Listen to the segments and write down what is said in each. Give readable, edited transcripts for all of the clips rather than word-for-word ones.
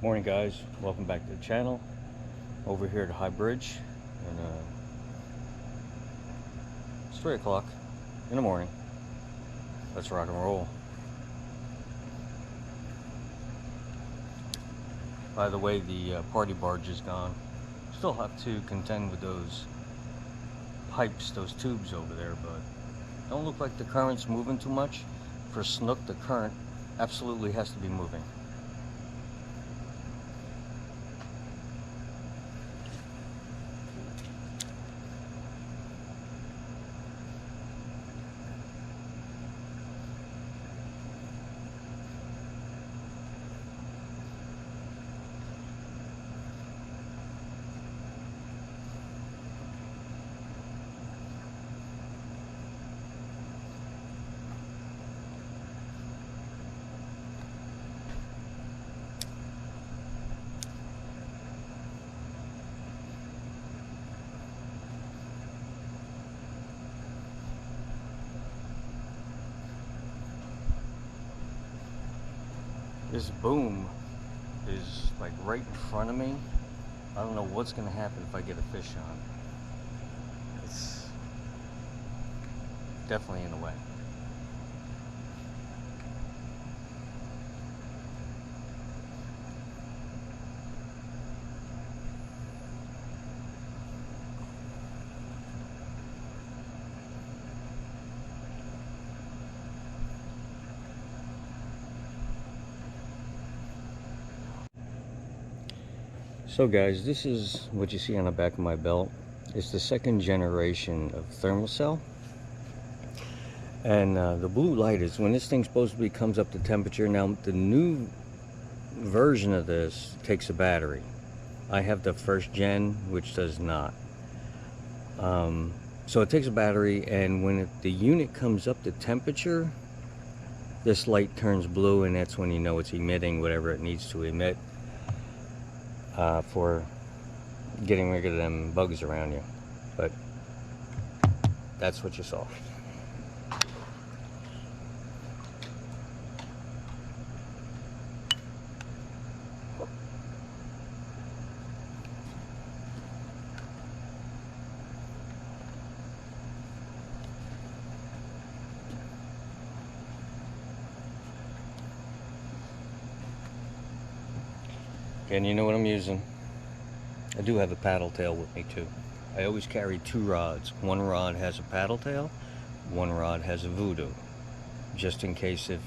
Morning guys, welcome back to the channel. Over here at High Bridge, and it's 3 o'clock in the morning. Let's rock and roll. By the way, the party barge is gone. Still have to contend with those pipes, those tubes over there, but don't look like the current's moving too much. For Snook, the current absolutely has to be moving. This boom is like right in front of me. I don't know what's gonna happen if I get a fish on. It's definitely in the way. So guys, this is what you see on the back of my belt. It's the second generation of thermocell. And the blue light is when this thing supposedly comes up to temperature. Now the new version of this takes a battery. I have the first gen, which does not. So it takes a battery, and when the unit comes up to temperature, this light turns blue, and that's when you know it's emitting whatever it needs to emit. For getting rid of them bugs around you. But that's what you saw. And you know what I'm using? I do have a paddle tail with me too. I always carry two rods. One rod has a paddle tail, one rod has a VuDo. Just in case if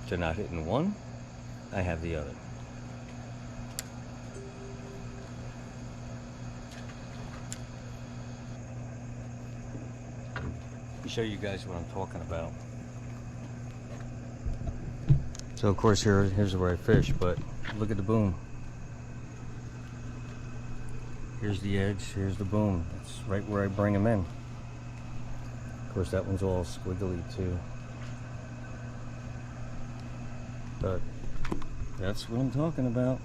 they're not hitting one, I have the other. Let me show you guys what I'm talking about. So of course here's where I fish, but look at the boom. Here's the edge, here's the boom. That's right where I bring them in. Of course that one's all squiggly too. But that's what I'm talking about.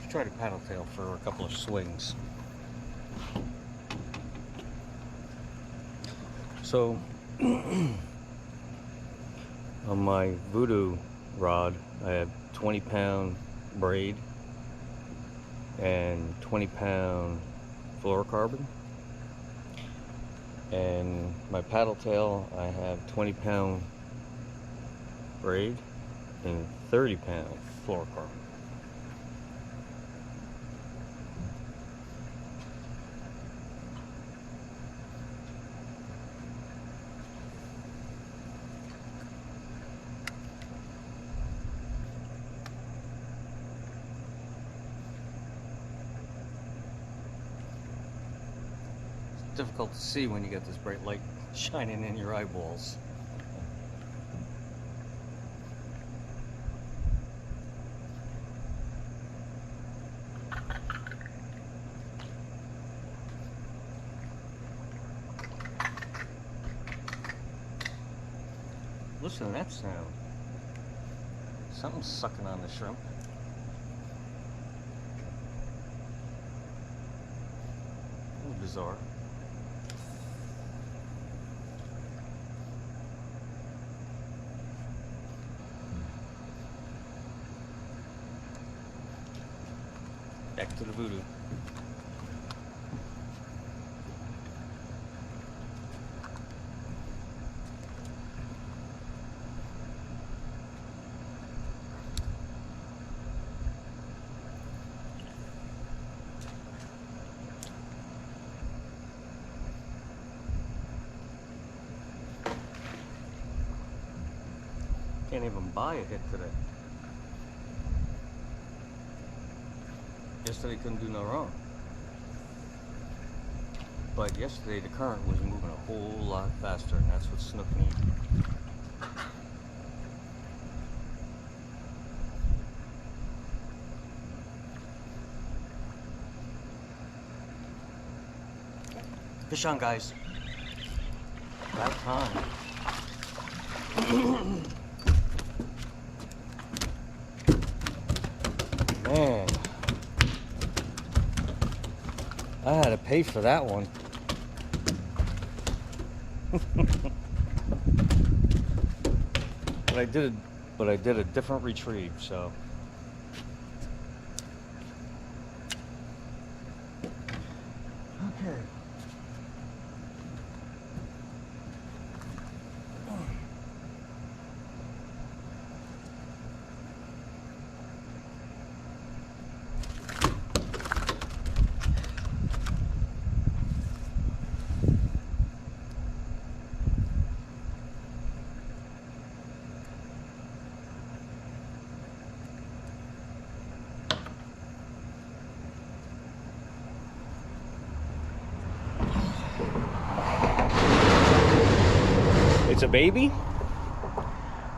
Try to paddle tail for a couple of swings. So on my VuDo rod I have 20-pound braid and 20-pound fluorocarbon, and my paddle tail I have 20-pound braid and 30-pound fluorocarbon. Difficult to see when you get this bright light shining in your eyeballs. Listen to that sound. Something's sucking on the shrimp. A little bizarre. Back to the VuDo. Can't even buy a hit today. Yesterday couldn't do no wrong. But yesterday the current was moving a whole lot faster, and that's what Snook needed. Fish on, guys. About time. Man, I had to pay for that one. But I did a different retrieve, so. Okay. It's a baby,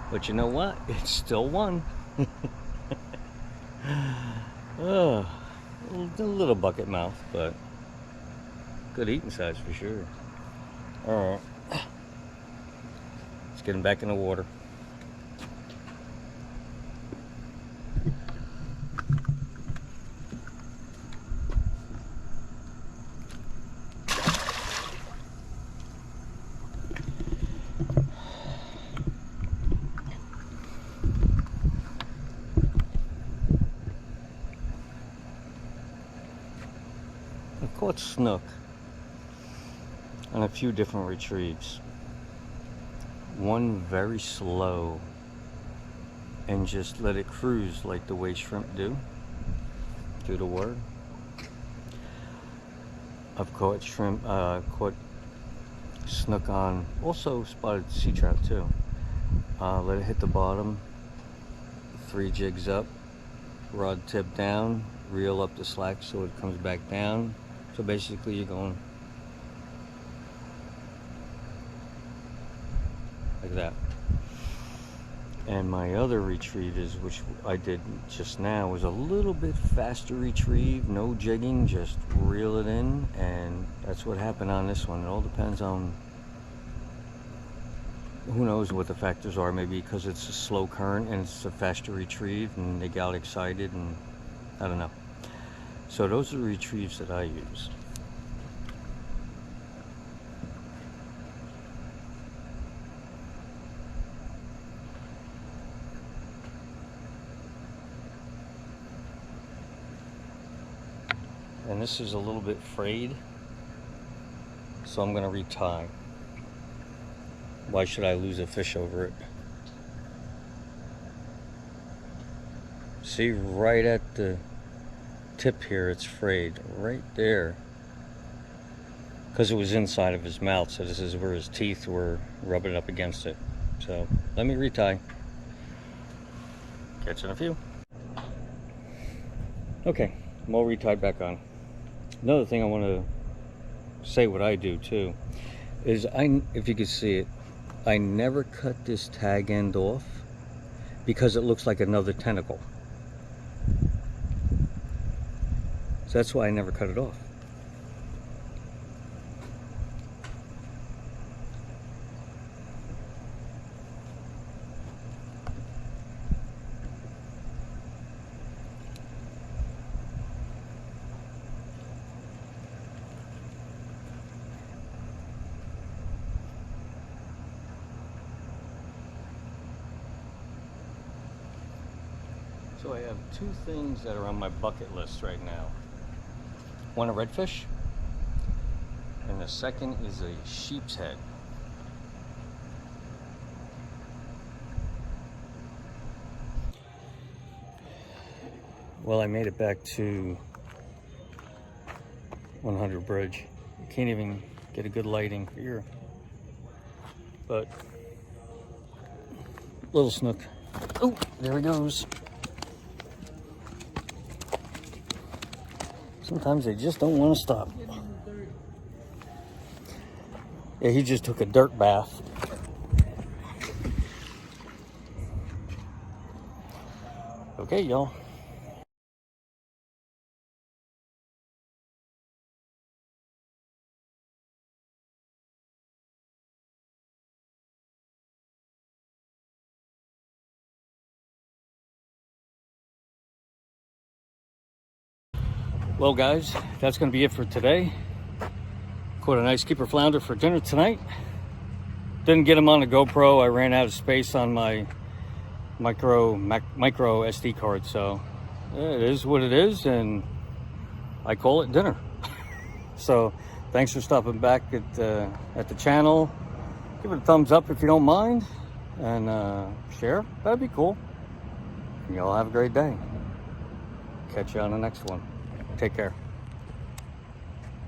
but you know what? It's still one. Oh, a little bucket mouth, but good eating size for sure. All right, let's get him back in the water. I caught Snook on a few different retrieves. One very slow and just let it cruise like the way shrimp do through the water. I've caught shrimp, caught Snook on, also spotted sea trout too. Let it hit the bottom, 3 jigs up, rod tip down, reel up the slack so it comes back down. So basically you're going like that. And my other retrieve is, which I did just now, was a little bit faster retrieve, no jigging, just reel it in, and that's what happened on this one. It all depends on, who knows what the factors are, maybe because it's a slow current and it's a faster retrieve and they got excited, and I don't know. So those are the retrieves that I use. And this is a little bit frayed, so I'm going to retie. Why should I lose a fish over it? See, right at the tip here, it's frayed right there, because it was inside of his mouth, so this is where his teeth were rubbing up against it. So let me retie. Catch in a few. Okay, I'm all retied back on. Another thing I want to say, what I do too, is if you can see it, I never cut this tag end off because it looks like another tentacle. So that's why I never cut it off. So I have two things that are on my bucket list right now. One, a redfish, and the second is a sheep's head. Well, I made it back to 100 Bridge. You can't even get a good lighting here. But, little snook. Oh, there he goes. Sometimes they just don't want to stop. Yeah, he just took a dirt bath. Okay, y'all. Well, guys, that's going to be it for today. Caught a nice keeper flounder for dinner tonight. Didn't get him on the GoPro. I ran out of space on my micro SD card, so it is what it is, and I call it dinner. So thanks for stopping back at the channel. Give it a thumbs up if you don't mind, and share. That'd be cool. Y'all have a great day. Catch you on the next one. Take care.